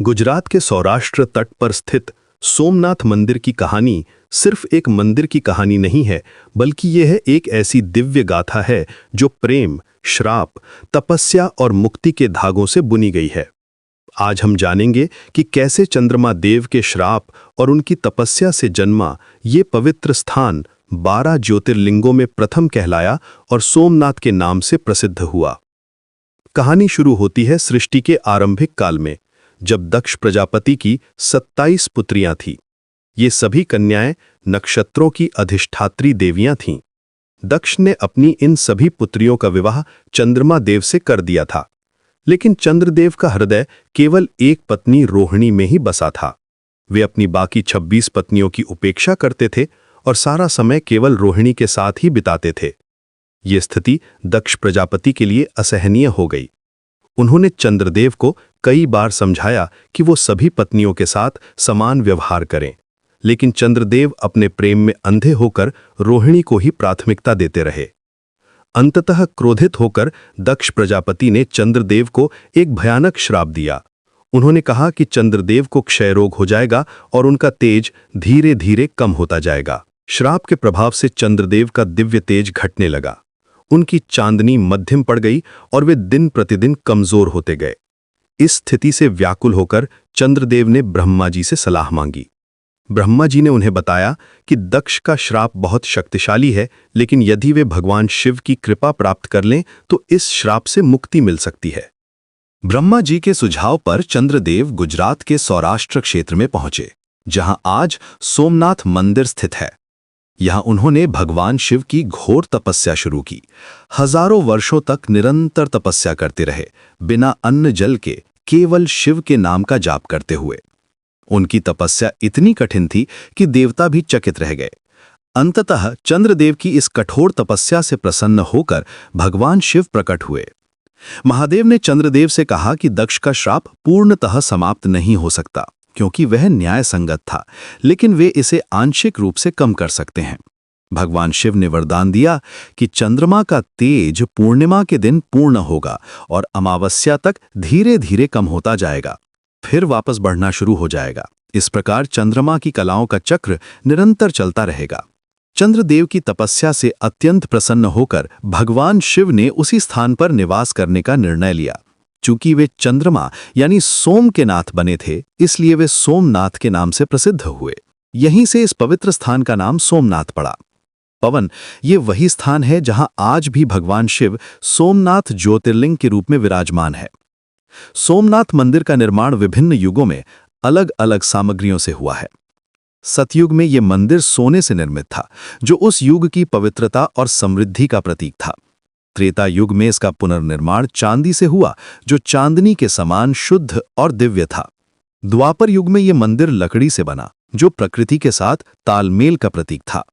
गुजरात के सौराष्ट्र तट पर स्थित सोमनाथ मंदिर की कहानी सिर्फ एक मंदिर की कहानी नहीं है, बल्कि यह एक ऐसी दिव्य गाथा है जो प्रेम, श्राप, तपस्या और मुक्ति के धागों से बुनी गई है। आज हम जानेंगे कि कैसे चंद्रमा देव के श्राप और उनकी तपस्या से जन्मा ये पवित्र स्थान 12 ज्योतिर्लिंगों में प्रथम कहलाया और सोमनाथ के नाम से प्रसिद्ध हुआ। कहानी शुरू होती है सृष्टि के आरंभिक काल में, जब दक्ष प्रजापति की 27 पुत्रियां थीं। ये सभी कन्याएं नक्षत्रों की अधिष्ठात्री देवियां थीं। दक्ष ने अपनी इन सभी पुत्रियों का विवाह चंद्रमा देव से कर दिया था, लेकिन चंद्रदेव का हृदय केवल एक पत्नी रोहिणी में ही बसा था। वे अपनी बाकी 26 पत्नियों की उपेक्षा करते थे और सारा समय केवल रोहिणी के साथ ही बिताते थे। ये स्थिति दक्ष प्रजापति के लिए असहनीय हो गई। उन्होंने चंद्रदेव को कई बार समझाया कि वो सभी पत्नियों के साथ समान व्यवहार करें, लेकिन चंद्रदेव अपने प्रेम में अंधे होकर रोहिणी को ही प्राथमिकता देते रहे। अंततः क्रोधित होकर दक्ष प्रजापति ने चंद्रदेव को एक भयानक श्राप दिया। उन्होंने कहा कि चंद्रदेव को क्षय रोग हो जाएगा और उनका तेज धीरे धीरे कम होता जाएगा। श्राप के प्रभाव से चंद्रदेव का दिव्य तेज घटने लगा। उनकी चांदनी मध्यम पड़ गई और वे दिन प्रतिदिन कमजोर होते गए। इस स्थिति से व्याकुल होकर चंद्रदेव ने ब्रह्मा जी से सलाह मांगी। ब्रह्मा जी ने उन्हें बताया कि दक्ष का श्राप बहुत शक्तिशाली है, लेकिन यदि वे भगवान शिव की कृपा प्राप्त कर लें तो इस श्राप से मुक्ति मिल सकती है। ब्रह्मा जी के सुझाव पर चंद्रदेव गुजरात के सौराष्ट्र क्षेत्र में पहुंचे, जहां आज सोमनाथ मंदिर स्थित है। यहां उन्होंने भगवान शिव की घोर तपस्या शुरू की। हजारों वर्षों तक निरंतर तपस्या करते रहे, बिना अन्न जल के, केवल शिव के नाम का जाप करते हुए। उनकी तपस्या इतनी कठिन थी कि देवता भी चकित रह गए। अंततः चंद्रदेव की इस कठोर तपस्या से प्रसन्न होकर भगवान शिव प्रकट हुए। महादेव ने चंद्रदेव से कहा कि दक्ष का श्राप पूर्णतः समाप्त नहीं हो सकता, क्योंकि वह न्याय संगत था, लेकिन वे इसे आंशिक रूप से कम कर सकते हैं। भगवान शिव ने वरदान दिया कि चंद्रमा का तेज पूर्णिमा के दिन पूर्ण होगा और अमावस्या तक धीरे धीरे कम होता जाएगा, फिर वापस बढ़ना शुरू हो जाएगा। इस प्रकार चंद्रमा की कलाओं का चक्र निरंतर चलता रहेगा। चंद्रदेव की तपस्या से अत्यंत प्रसन्न होकर भगवान शिव ने उसी स्थान पर निवास करने का निर्णय लिया। चूंकि वे चंद्रमा यानी सोम के नाथ बने थे, इसलिए वे सोमनाथ के नाम से प्रसिद्ध हुए। यहीं से इस पवित्र स्थान का नाम सोमनाथ पड़ा। पवन, ये वही स्थान है जहां आज भी भगवान शिव सोमनाथ ज्योतिर्लिंग के रूप में विराजमान है। सोमनाथ मंदिर का निर्माण विभिन्न युगों में अलग अलग सामग्रियों से हुआ है। सतयुग में यह मंदिर सोने से निर्मित था, जो उस युग की पवित्रता और समृद्धि का प्रतीक था। त्रेता युग में इसका पुनर्निर्माण चांदी से हुआ, जो चांदनी के समान शुद्ध और दिव्य था। द्वापर युग में यह मंदिर लकड़ी से बना, जो प्रकृति के साथ तालमेल का प्रतीक था।